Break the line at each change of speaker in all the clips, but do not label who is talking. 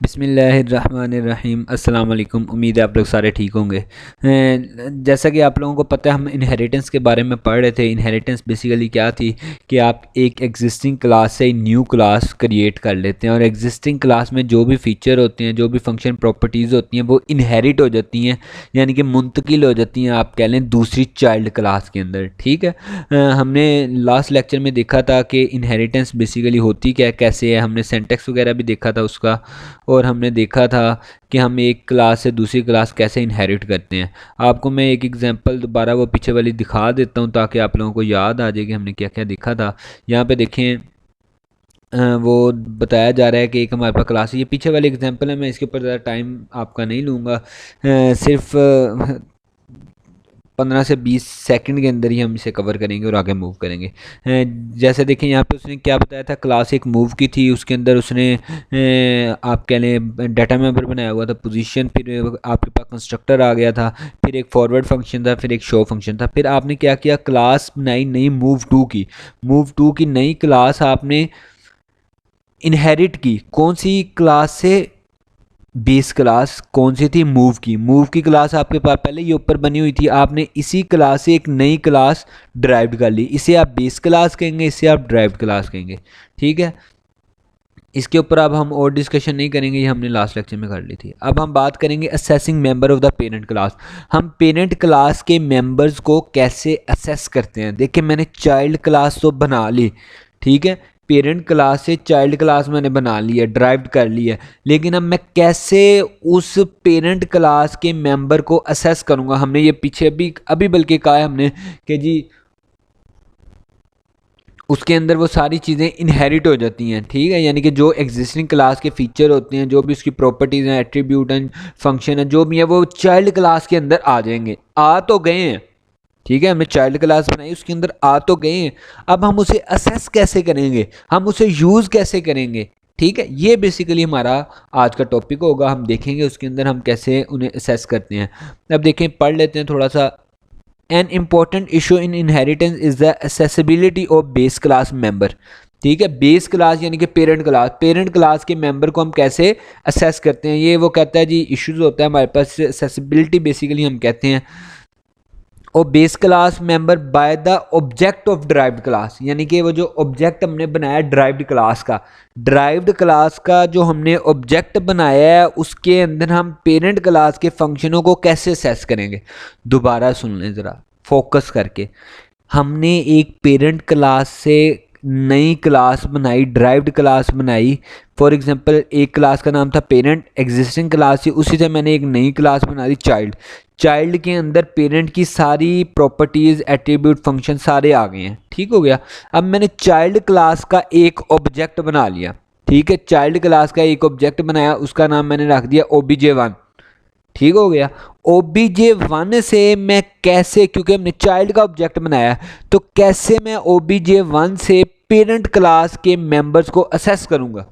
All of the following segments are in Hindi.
बिस्मिल्लाहिर्रहमानिर्रहीम। अस्सलाम वालेकुम। उम्मीद है आप लोग सारे ठीक होंगे। जैसा कि आप लोगों को पता है, हम इनहेरिटेंस के बारे में पढ़ रहे थे। इनहेरिटेंस बेसिकली क्या थी कि आप एक एग्जिस्टिंग क्लास से न्यू क्लास क्रिएट कर लेते हैं और एग्जिस्टिंग क्लास में जो भी फ़ीचर होते हैं, जो भी फंक्शन प्रॉपर्टीज़ होती हैं, वो इनहेरिट हो जाती हैं, यानी कि मुंतकिल हो जाती हैं, आप कह लें दूसरी चाइल्ड क्लास के अंदर। ठीक है। हमने लास्ट लेक्चर में देखा था कि इनहेरिटेंस बेसिकली होती क्या है, कैसे है। हमने सिंटैक्स वगैरह भी देखा था उसका, और हमने देखा था कि हम एक क्लास से दूसरी क्लास कैसे इनहेरिट करते हैं। आपको मैं एक एग्जांपल दोबारा वो पीछे वाली दिखा देता हूँ ताकि आप लोगों को याद आ जाए कि हमने क्या क्या देखा था। यहाँ पे देखें, वो बताया जा रहा है कि एक हमारे पास क्लास है। ये पीछे वाली एग्जांपल है, मैं इसके ऊपर ज़्यादा टाइम आपका नहीं लूँगा। सिर्फ 15 से 20 सेकंड के अंदर ही हम इसे कवर करेंगे और आगे मूव करेंगे। जैसे देखें यहाँ पे उसने क्या बताया था, क्लास एक मूव की थी, उसके अंदर उसने आप कह लें डाटा मेंबर बनाया हुआ था, पोजीशन, फिर आपके पास कंस्ट्रक्टर आ गया था, फिर एक फॉरवर्ड फंक्शन था, फिर एक शो फंक्शन था। फिर आपने क्या किया, क्लास बनाई नई मूव टू की नई क्लास आपने इनहेरिट की। कौन सी क्लास से? बेस क्लास कौन सी थी? मूव की क्लास आपके पास पहले ये ऊपर बनी हुई थी, आपने इसी क्लास से एक नई क्लास ड्राइव कर ली। इसे आप बेस क्लास कहेंगे, इसे आप ड्राइव क्लास कहेंगे। ठीक है। इसके ऊपर अब हम और डिस्कशन नहीं करेंगे, ये हमने लास्ट लेक्चर में कर ली थी। अब हम बात करेंगे assessing member of the parent class. हम पेरेंट क्लास के मेंबर्स को कैसे असेस करते हैं। देखिए, मैंने चाइल्ड क्लास तो बना ली, ठीक है, पेरेंट क्लास से चाइल्ड क्लास मैंने बना ली है, ड्राइव कर ली है, लेकिन अब मैं कैसे उस पेरेंट क्लास के मेंबर को असेस करूंगा। हमने ये पीछे भी अभी बल्कि कहा है हमने कि जी उसके अंदर वो सारी चीज़ें इनहेरिट हो जाती हैं। ठीक है, यानी कि जो एग्जिस्टिंग क्लास के फीचर होते हैं, जो भी उसकी प्रॉपर्टीज़ हैं, एट्रीब्यूट हैं, फंक्शन है, जो भी है, वो चाइल्ड क्लास के अंदर आ जाएंगे, आ तो गए हैं। ठीक है, हमने चाइल्ड क्लास बनाई, उसके अंदर आ तो गए हैं। अब हम उसे असेस कैसे करेंगे, हम उसे यूज़ कैसे करेंगे। ठीक है, ये बेसिकली हमारा आज का टॉपिक होगा। हम देखेंगे उसके अंदर हम कैसे उन्हें असेस करते हैं। अब देखें, पढ़ लेते हैं थोड़ा सा। An important issue in inheritance is the accessibility of base class member। ठीक है, बेस क्लास यानी कि पेरेंट क्लास के मेंबर को हम कैसे असेस करते हैं। ये वो कहता है जी, इश्यूज होता है हमारे पास, accessibility बेसिकली हम कहते हैं। और base class member by the object of derived class, यानी कि वो जो ऑब्जेक्ट हमने बनाया ड्राइव्ड क्लास का जो हमने ऑब्जेक्ट बनाया है, उसके अंदर हम पेरेंट क्लास के फंक्शनों को कैसे असेस करेंगे। दोबारा सुन लें ज़रा फोकस करके। हमने एक पेरेंट क्लास से नई क्लास बनाई, ड्राइव्ड क्लास बनाई। फॉर एग्जांपल, एक क्लास का नाम था पेरेंट, एग्जिस्टिंग क्लास थी, उसी से मैंने एक नई क्लास बना दी चाइल्ड के अंदर पेरेंट की सारी प्रॉपर्टीज़, एट्रीब्यूट, फंक्शन सारे आ गए हैं। ठीक हो गया। अब मैंने चाइल्ड क्लास का एक ऑब्जेक्ट बना लिया। ठीक है, चाइल्ड क्लास का एक ऑब्जेक्ट बनाया, उसका नाम मैंने रख दिया obj1। ठीक हो गया। obj1 से मैं कैसे, क्योंकि हमने चाइल्ड का ऑब्जेक्ट बनाया, तो कैसे मैं obj1 से पेरेंट क्लास के मेंबर्स को असेस करूंगा।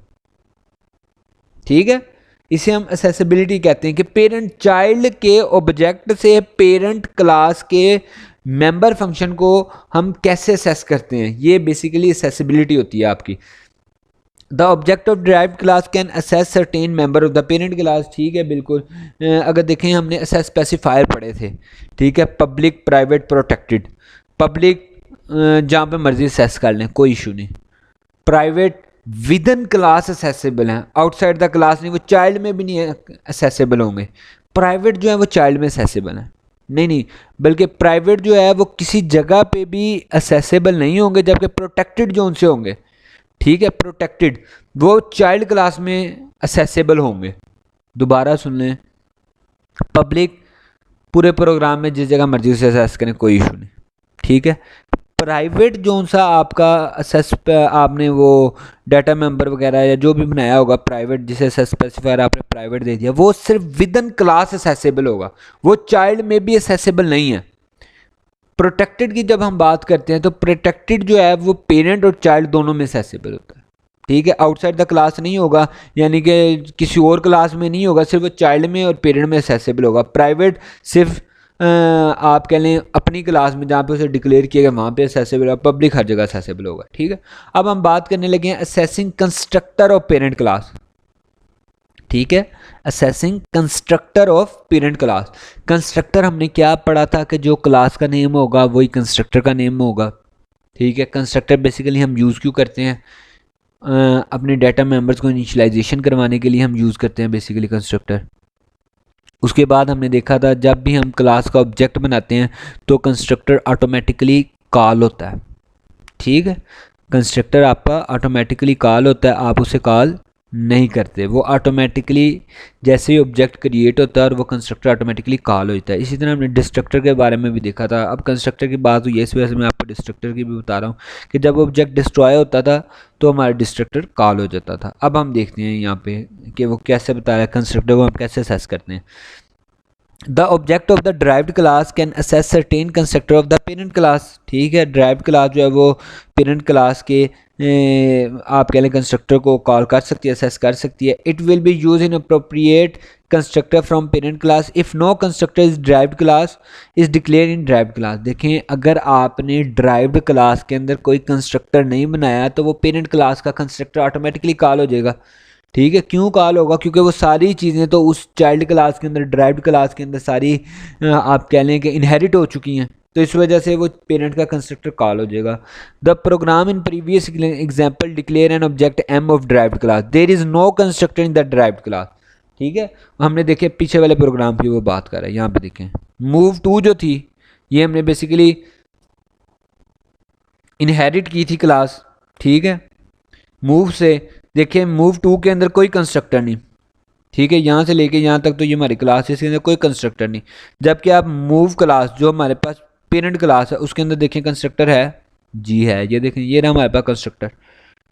ठीक है, इसे हम असेसिबिलिटी कहते हैं कि पेरेंट चाइल्ड के ऑब्जेक्ट से पेरेंट क्लास के मेंबर फंक्शन को हम कैसे असेस करते हैं। ये बेसिकली असेसिबिलिटी होती है आपकी। The object of derived class can assess certain member of the parent class. ठीक है, बिल्कुल। अगर देखें, हमने असेस स्पेसिफायर पढ़े थे। ठीक है, पब्लिक, प्राइवेट, प्रोटेक्टेड। पब्लिक जहाँ पे मर्जी असेस कर लें, कोई इशू नहीं। Private with in class accessible हैं, आउटसाइड द क्लास नहीं, वो चाइल्ड में भी नहीं असेसेबल होंगे। प्राइवेट जो है वो चाइल्ड में असेसेबल हैं, नहीं, बल्कि प्राइवेट जो है वो किसी जगह पे भी असेसेबल नहीं होंगे, जबकि प्रोटेक्टेड जो उनसे होंगे, ठीक है, प्रोटेक्टेड, वो चाइल्ड क्लास में असेसेबल होंगे। दोबारा सुन लें, पब्लिक पूरे प्रोग्राम में जिस जगह मर्जी से असेस करें, कोई इशू नहीं। ठीक है। प्राइवेट जो सा आपका असेस आपने वो डाटा मेंबर वगैरह या जो भी बनाया होगा प्राइवेट, जिसे स्पेसिफायर आपने प्राइवेट दे दिया, वो सिर्फ विद इन क्लास असेसेबल होगा, वो चाइल्ड में भी असेसेबल नहीं है। प्रोटेक्टेड की जब हम बात करते हैं तो प्रोटेक्टेड जो है वो पेरेंट और चाइल्ड दोनों में असेसेबल होता है। ठीक है, आउटसाइड द क्लास नहीं होगा, यानी कि किसी और क्लास में नहीं होगा, सिर्फ वो चाइल्ड में और पेरेंट में असेसेबल होगा। प्राइवेट सिर्फ आप कह लें अपनी क्लास में जहाँ पे उसे डिक्लेयर किया गया वहाँ पे असेसेबल होगा, पब्लिक हर जगह असेसेबल होगा। ठीक है। अब हम बात करने लगे हैं assessing constructor of parent class. ठीक है। Assessing constructor of parent class, constructor हमने क्या पढ़ा था कि जो क्लास का नेम होगा वही कंस्ट्रक्टर का नेम होगा, ठीक है। कंस्ट्रक्टर बेसिकली हम यूज़ क्यों करते हैं, अपने डाटा मेंबर्स को इनिशियलाइजेशन करवाने के लिए हम यूज़ करते हैं बेसिकली कंस्ट्रक्टर। उसके बाद हमने देखा था जब भी हम क्लास का ऑब्जेक्ट बनाते हैं तो कंस्ट्रक्टर ऑटोमेटिकली कॉल होता है, ठीक है। कंस्ट्रक्टर आपका ऑटोमेटिकली कॉल होता है, आप उसे कॉल नहीं करते, वो ऑटोमेटिकली जैसे ही ऑब्जेक्ट क्रिएट होता है और वो कंस्ट्रक्टर ऑटोमेटिकली कॉल होता है। इसी तरह हमने डिस्ट्रक्टर के बारे में भी देखा था। अब कंस्ट्रक्टर की बात हुई है इस वजह से मैं आपको डिस्ट्रक्टर की भी बता रहा हूँ कि जब ऑब्जेक्ट डिस्ट्रॉय होता था तो हमारा डिस्ट्रक्टर कॉल हो जाता था। अब हम देखते हैं यहाँ पे कि वो कैसे बता रहा है कंस्ट्रक्टर को हम कैसे असेस करते हैं। The object of the derived class can assess certain constructor of the parent class, ठीक है। ड्राइव्ड क्लास जो है वो पेरेंट क्लास के आप कह लें कंस्ट्रक्टर को कॉल कर सकती है, असेस कर सकती है। It will be use in appropriate constructor from parent class if no constructor is derived class is declare in derived class. देखें, अगर आपने ड्राइव्ड क्लास के अंदर कोई कंस्ट्रक्टर नहीं बनाया तो वो पेरेंट क्लास का कंस्ट्रक्टर ऑटोमेटिकली कॉल हो जाएगा, ठीक है। क्यों कॉल होगा, क्योंकि वो सारी चीज़ें तो उस चाइल्ड क्लास के अंदर, ड्राइव्ड क्लास के अंदर सारी आप कह लें कि इनहेरिट हो चुकी हैं, तो इस वजह से वो पेरेंट का कंस्ट्रक्टर कॉल हो जाएगा। The program in previous example declare an object M of derived class, there is no constructor in the derived class, ठीक है। हमने देखे पीछे वाले प्रोग्राम की वो बात कर रहे हैं, यहाँ पे देखें मूव टू जो थी ये हमने बेसिकली इनहेरिट की थी क्लास, ठीक है। मूव से देखिए मूव टू के अंदर कोई कंस्ट्रक्टर नहीं, ठीक है। यहाँ से लेके यहाँ तक तो ये हमारी क्लास है, इसके अंदर कोई कंस्ट्रक्टर नहीं। जबकि आप मूव क्लास जो हमारे पास पेरेंट क्लास है उसके अंदर देखें कंस्ट्रक्टर है, जी है, ये देखें ये रहा हमारे पास कंस्ट्रक्टर,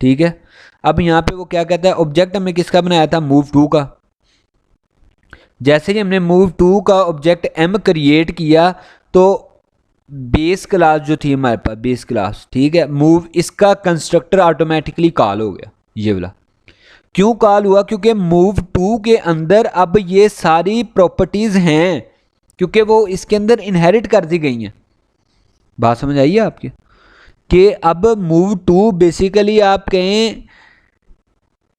ठीक है। अब यहाँ पे वो क्या कहता है, ऑब्जेक्ट हमने किसका बनाया था, मूव टू का। जैसे ही हमने मूव टू का ऑब्जेक्ट एम क्रिएट किया तो बेस क्लास जो थी हमारे पास, बेस क्लास, ठीक है, मूव, इसका कंस्ट्रक्टर ऑटोमेटिकली कॉल हो गया ये वाला। क्यों कॉल हुआ, क्योंकि मूव टू के अंदर अब ये सारी प्रॉपर्टीज हैं, क्योंकि वो इसके अंदर इनहेरिट कर दी गई हैं। बात समझ आई है आपके, कि अब मूव टू बेसिकली आप कहें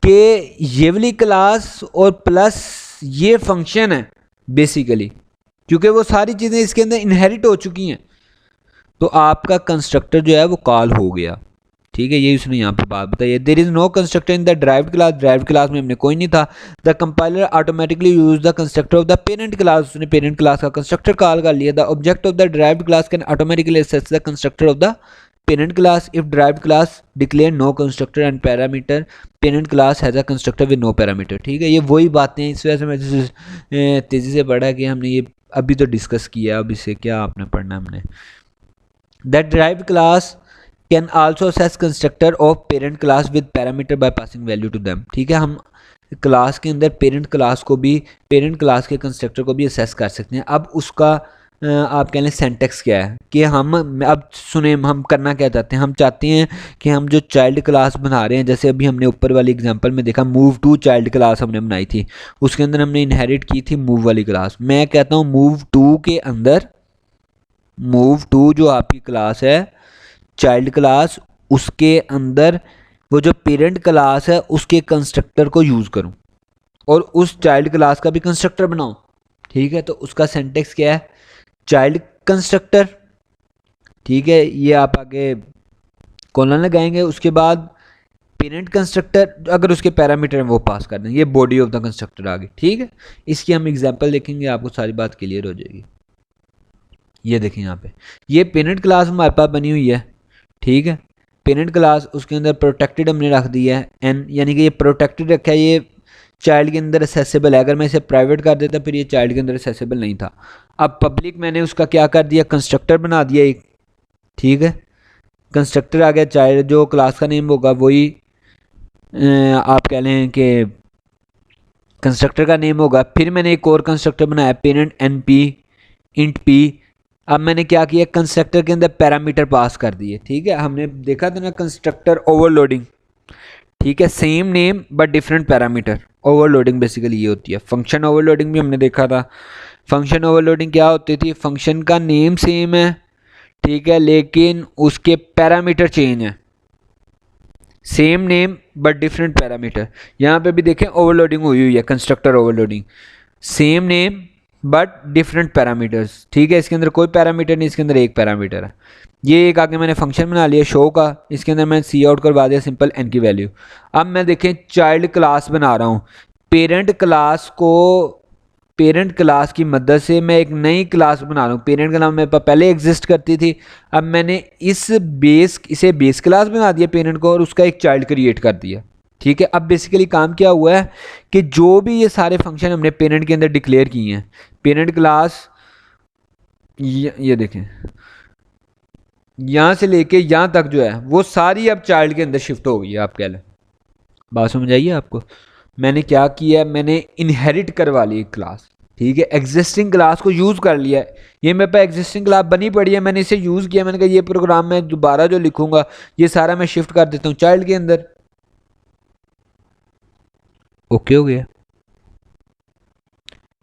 कि ये वाली क्लास और प्लस ये फंक्शन है बेसिकली, क्योंकि वो सारी चीज़ें इसके अंदर इनहेरिट हो चुकी हैं, तो आपका कंस्ट्रक्टर जो है वो कॉल हो गया, ठीक है। यही उसने यहाँ पे बात बताई है। There is no constructor in the derived class, derived class में हमने कोई नहीं था। The compiler automatically use the constructor of the parent class, उसने पेरेंट क्लास का कंस्ट्रक्टर कॉल कर लिया। The object of the derived class can automatically access the constructor of the parent class if derived class declare no constructor and parameter, parent class has a constructor with no parameter, ठीक है। ये वही बातें, इस वजह से मैं तेज़ी से पढ़ा कि हमने ये अभी तो डिस्कस किया, अब इसे क्या आपने पढ़ना हमने। That derived class can also access constructor of parent class with parameter by passing value to them, ठीक है। हम क्लास के अंदर पेरेंट क्लास को भी, पेरेंट क्लास के कंस्ट्रक्टर को भी असेस कर सकते हैं। अब उसका आप कह लें सेंटेक्स क्या है कि हम अब सुने हम करना क्या चाहते हैं, हम चाहते हैं कि हम जो चाइल्ड क्लास बना रहे हैं, जैसे अभी हमने ऊपर वाली एग्जांपल में देखा मूव टू चाइल्ड क्लास हमने बनाई थी, उसके अंदर हमने इनहेरिट की थी मूव वाली क्लास। मैं कहता हूँ मूव टू के अंदर, मूव टू जो आपकी क्लास है चाइल्ड क्लास, उसके अंदर वो जो पेरेंट क्लास है उसके कंस्ट्रक्टर को यूज़ करूं और उस चाइल्ड क्लास का भी कंस्ट्रक्टर बनाऊं, ठीक है। तो उसका सिंटैक्स क्या है, चाइल्ड कंस्ट्रक्टर, ठीक है, ये आप आगे कॉलन लगाएंगे, उसके बाद पेरेंट कंस्ट्रक्टर, अगर उसके पैरामीटर वो पास कर दें, ये बॉडी ऑफ द कंस्ट्रक्टर आ गई, ठीक है। इसकी हम एग्जांपल देखेंगे, आपको सारी बात क्लियर हो जाएगी। ये देखें यहाँ पे ये पेरेंट क्लास हमारे पास बनी हुई है, ठीक है। पेरेंट क्लास उसके अंदर प्रोटेक्टेड हमने रख दिया है एन, यानी कि ये प्रोटेक्टेड रखा है, ये चाइल्ड के अंदर असेसेबल है। अगर मैं इसे प्राइवेट कर देता फिर ये चाइल्ड के अंदर असेसेबल नहीं था। अब पब्लिक मैंने उसका क्या कर दिया, कंस्ट्रक्टर बना दिया एक, ठीक है। कंस्ट्रक्टर आ गया, चाइल्ड जो क्लास का नेम होगा वही आप कह लें कि कंस्ट्रक्टर का नेम होगा। फिर मैंने एक और कंस्ट्रक्टर बनाया parent N P int P. अब मैंने क्या किया, कंस्ट्रक्टर के अंदर पैरामीटर पास कर दिए, ठीक है। हमने देखा था ना कंस्ट्रक्टर ओवरलोडिंग, ठीक है, same name but different parameter, overloading basically ये होती है। फंक्शन ओवरलोडिंग भी हमने देखा था। फंक्शन ओवरलोडिंग क्या होती थी, फंक्शन का नेम सेम है, ठीक है, लेकिन उसके पैरामीटर चेंज है। Same name but different parameter. यहाँ पे भी देखें ओवरलोडिंग हुई हुई है, constructor overloading, same name but different parameters. ठीक है, इसके अंदर कोई पैरामीटर नहीं, इसके अंदर एक पैरामीटर है। ये एक आगे मैंने फंक्शन बना लिया शो का, इसके अंदर मैंने सी आउट करवा दिया सिंपल एन की वैल्यू। अब मैं देखें चाइल्ड क्लास बना रहा हूँ, पेरेंट क्लास की मदद से मैं एक नई क्लास बना रहा हूँ। पेरेंट का नाम मेरे पास पहले एग्जिस्ट करती थी, अब मैंने इसे बेस क्लास बना दिया पेरेंट को, और उसका एक चाइल्ड क्रिएट कर दिया। ठीक है, अब बेसिकली काम क्या हुआ है कि जो भी ये सारे फंक्शन हमने पेरेंट के अंदर डिक्लेयर किए हैं, पेरेंट क्लास ये देखें यहाँ से लेके यहाँ तक जो है वो सारी अब चाइल्ड के अंदर शिफ्ट हो गई है। आप कह लें, बात समझ आइए आपको। मैंने क्या किया है, मैंने इनहेरिट करवा ली क्लास। ठीक है, एग्जिस्टिंग क्लास को यूज़ कर लिया है, ये मेरे पास एग्जिस्टिंग क्लास बनी पड़ी है, मैंने इसे यूज़ किया। मैंने कहा ये प्रोग्राम मैं दोबारा जो लिखूंगा ये सारा मैं शिफ्ट कर देता हूँ चाइल्ड के अंदर। ओके हो गया।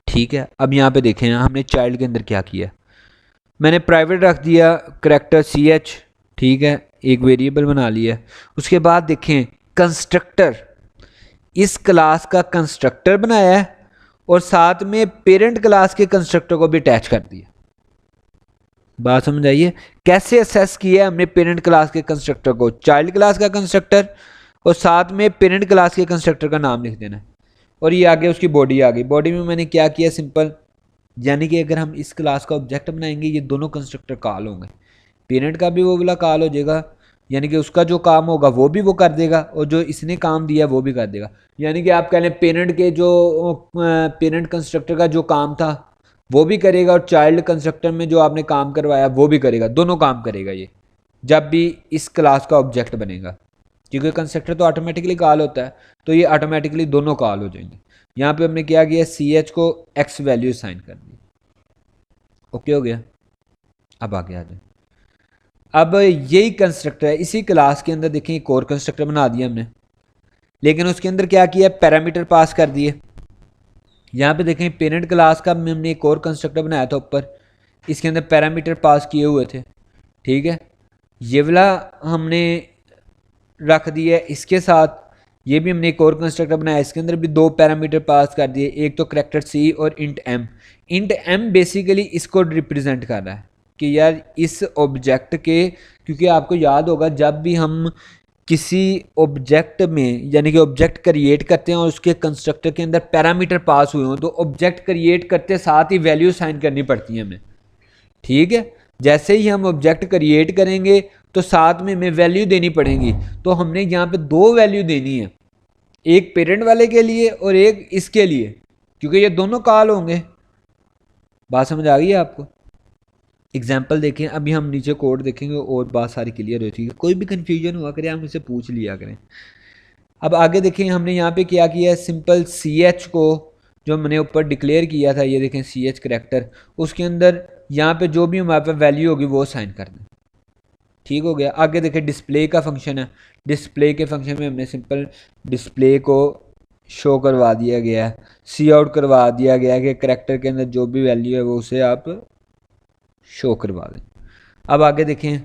ठीक है, अब यहाँ पे देखें हमने चाइल्ड के अंदर क्या किया, मैंने प्राइवेट रख दिया करेक्टर CH। ठीक है, एक वेरिएबल बना लिया। उसके बाद देखें कंस्ट्रक्टर, इस क्लास का कंस्ट्रक्टर बनाया है और साथ में पेरेंट क्लास के कंस्ट्रक्टर को भी अटैच कर दिया। बात समझ आइए, कैसे असेस किया हमने पेरेंट क्लास के कंस्ट्रक्टर को, चाइल्ड क्लास का कंस्ट्रक्टर और साथ में पेरेंट क्लास के कंस्ट्रक्टर का नाम लिख देना है। और ये आगे उसकी बॉडी आ गई। बॉडी में मैंने क्या किया, सिंपल, यानी कि अगर हम इस क्लास का ऑब्जेक्ट बनाएंगे ये दोनों कंस्ट्रक्टर कॉल होंगे, पेरेंट का भी वो वाला कॉल हो जाएगा, यानी कि उसका जो काम होगा वो भी वो कर देगा और जो इसने काम दिया वो भी कर देगा। यानी कि आप कह लें पेरेंट के जो पेरेंट कंस्ट्रक्टर का जो काम था वो भी करेगा और चाइल्ड कंस्ट्रक्टर में जो आपने काम करवाया वो भी करेगा, दोनों काम करेगा ये जब भी इस क्लास का ऑब्जेक्ट बनेगा। क्योंकि कंस्ट्रक्टर तो ऑटोमेटिकली कॉल होता है तो ये ऑटोमेटिकली दोनों कॉल हो जाएंगे। यहाँ पे हमने क्या किया, CH को X वैल्यू साइन कर दी। ओके हो गया। अब आगे आ जाए, अब यही कंस्ट्रक्टर है, इसी क्लास के अंदर देखें एक और कंस्ट्रक्टर बना दिया हमने, लेकिन उसके अंदर क्या किया, पैरामीटर पास कर दिए। यहाँ पे देखें पेरेंट क्लास का हमने एक और कंस्ट्रक्टर बनाया था ऊपर, इसके अंदर पैरामीटर पास किए हुए थे। ठीक है, ये वाला हमने रख दिया है इसके साथ, ये भी हमने एक और कंस्ट्रक्टर बनाया, इसके अंदर भी दो पैरामीटर पास कर दिए, एक तो करेक्टर C और int M। Int M basically इसको रिप्रेजेंट कर रहा है कि यार इस ऑब्जेक्ट के, क्योंकि आपको याद होगा जब भी हम किसी ऑब्जेक्ट में यानी कि ऑब्जेक्ट क्रिएट करते हैं और उसके कंस्ट्रक्टर के अंदर पैरामीटर पास हुए हों तो ऑब्जेक्ट क्रिएट करते साथ ही वैल्यू साइन करनी पड़ती है हमें। ठीक है, जैसे ही हम ऑब्जेक्ट क्रिएट करेंगे तो साथ में हमें वैल्यू देनी पड़ेगी। तो हमने यहाँ पे दो वैल्यू देनी है, एक पेरेंट वाले के लिए और एक इसके लिए, क्योंकि ये दोनों कॉल होंगे। बात समझ आ गई है आपको। एग्जाम्पल देखें, अभी हम नीचे कोड देखेंगे और बात सारी क्लियर होती है। कोई भी कन्फ्यूजन हुआ करे आप मुझसे पूछ लिया करें। अब आगे देखें हमने यहाँ पे क्या किया है, सिंपल CH को जो हमने ऊपर डिक्लेयर किया था, ये देखें CH करेक्टर, उसके अंदर यहाँ पे जो भी हमारे पास वैल्यू होगी वो साइन कर दें। ठीक हो गया। आगे देखें डिस्प्ले का फंक्शन है, डिस्प्ले के फंक्शन में हमने सिंपल डिस्प्ले को शो करवा दिया गया है, सी आउट करवा दिया गया है कि करेक्टर के अंदर जो भी वैल्यू है वो उसे आप शो करवा दें। अब आगे देखें,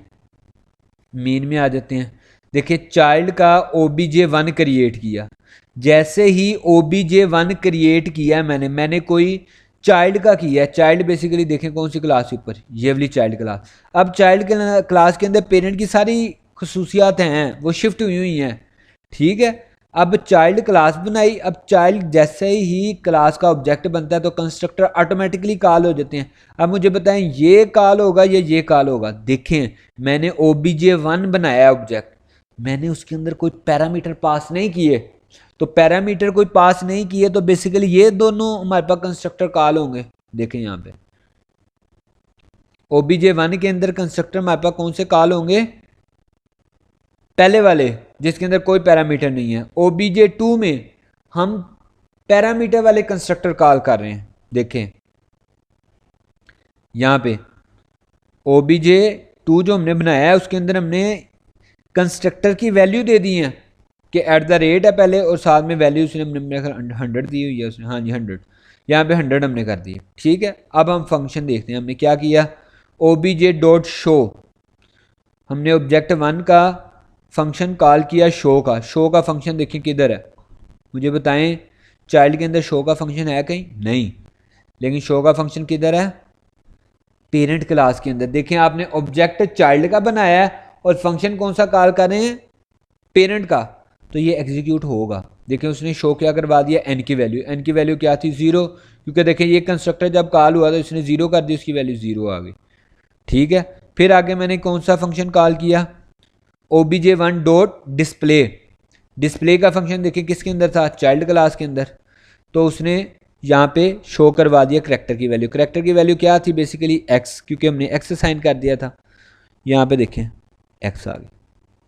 मेन में आ जाते हैं। देखिए चाइल्ड का OBJ1 क्रिएट किया, जैसे ही OBJ1 क्रिएट किया मैंने कोई चाइल्ड का किया है। चाइल्ड बेसिकली देखें कौन सी क्लास के ऊपर, ये वाली चाइल्ड क्लास। अब चाइल्ड क्लास के अंदर पेरेंट की सारी खसूसियात हैं वो शिफ्ट हुई हुई हैं। ठीक है, अब चाइल्ड क्लास बनाई, अब चाइल्ड जैसे ही क्लास का ऑब्जेक्ट बनता है तो कंस्ट्रक्टर ऑटोमेटिकली कॉल हो जाते हैं। अब मुझे बताएं ये कॉल होगा या ये कॉल होगा। देखें मैंने OBJ1 बनाया ऑब्जेक्ट, मैंने उसके अंदर कोई पैरामीटर पास नहीं किए, तो पैरामीटर कोई पास नहीं किए तो बेसिकली ये दोनों हमारे पास कंस्ट्रक्टर कॉल होंगे। देखें यहाँ पे OBJ1 के अंदर कंस्ट्रक्टर हमारे पास कौन से कॉल होंगे, पहले वाले जिसके अंदर कोई पैरामीटर नहीं है। OBJ2 में हम पैरामीटर वाले कंस्ट्रक्टर कॉल कर रहे हैं। देखें यहाँ पे OBJ2 जो हमने बनाया है उसके अंदर हमने कंस्ट्रक्टर की वैल्यू दे दी है कि @ है पहले और साथ में वैल्यू उसने हमने 100 दी हुई है उसने, हाँ जी 100, यहाँ पे 100 हमने कर दी। ठीक है, अब हम फंक्शन देखते हैं हमने क्या किया। OBJ.show हमने ऑब्जेक्ट 1 का फंक्शन कॉल किया शो का, शो का फंक्शन देखें किधर है, मुझे बताएं चाइल्ड के अंदर शो का फंक्शन है कहीं? नहीं, लेकिन शो का फंक्शन किधर है? पेरेंट क्लास के अंदर। देखें आपने ऑब्जेक्ट चाइल्ड का बनाया है और फंक्शन कौन सा कॉल कर रहे हैं? पेरेंट का, तो ये एग्जीक्यूट होगा। देखें उसने शो क्या करवा दिया, एन की वैल्यू, एन की वैल्यू क्या थी? 0, क्योंकि देखें ये कंस्ट्रक्टर जब कॉल हुआ तो इसने 0 कर दी, उसकी वैल्यू 0 आ गई। ठीक है, फिर आगे मैंने कौन सा फंक्शन कॉल किया? obj1 dot display. डिस्प्ले का फंक्शन देखें किसके अंदर था? चाइल्ड क्लास के अंदर। तो उसने यहाँ पे शो करवा दिया करेक्टर की वैल्यू। करेक्टर की वैल्यू क्या थी? बेसिकली x, क्योंकि हमने x असाइन कर दिया था। यहाँ पे देखें x आ गई,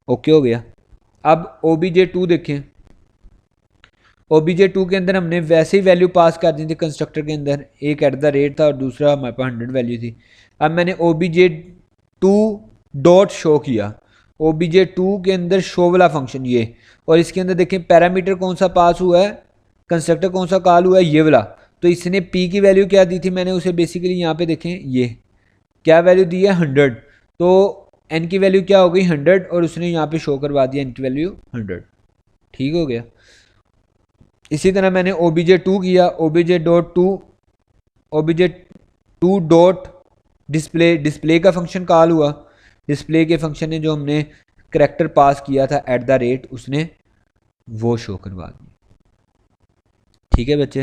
ओके हो गया। अब obj2 देखें, obj2 के अंदर हमने वैसे ही वैल्यू पास कर दी थी कंस्ट्रक्टर के अंदर, एक एट द रेट था और दूसरा हमारे पास 100 वैल्यू थी। अब मैंने obj2 डॉट शो किया, obj2 के अंदर शो वाला फंक्शन ये, और इसके अंदर देखें पैरामीटर कौन सा पास हुआ है, कंस्ट्रक्टर कौन सा कॉल हुआ है? ये वाला। तो इसने p की वैल्यू क्या दी थी? मैंने उसे बेसिकली यहाँ पे देखें ये क्या वैल्यू दी है? 100। तो n की वैल्यू क्या हो गई? 100, और उसने यहाँ पे शो करवा दिया n की वैल्यू 100। ठीक हो गया। इसी तरह मैंने obj2 किया, obj2 डॉट डिस्प्ले, डिस्प्ले का फंक्शन कॉल हुआ। डिस्प्ले के फंक्शन ने जो हमने करैक्टर पास किया था एट द रेट, उसने वो शो करवा दिया। ठीक है बच्चे,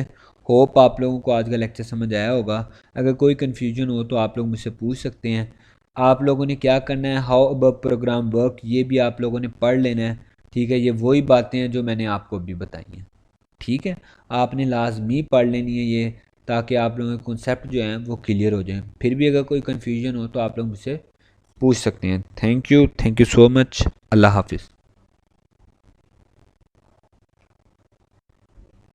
होप आप लोगों को आज का लेक्चर समझ आया होगा। अगर कोई कन्फ्यूजन हो तो आप लोग मुझसे पूछ सकते हैं। आप लोगों ने क्या करना है, हाउ अब प्रोग्राम वर्क, ये भी आप लोगों ने पढ़ लेना है। ठीक है, ये वही बातें हैं जो मैंने आपको अभी बताई हैं। ठीक है, आपने लाजमी पढ़ लेनी है ये, ताकि आप लोगों के कॉन्सेप्ट जो हैं वो क्लियर हो जाएं। फिर भी अगर कोई कन्फ्यूजन हो तो आप लोग मुझसे पूछ सकते हैं। Thank you so much. अल्लाह हाफिज़।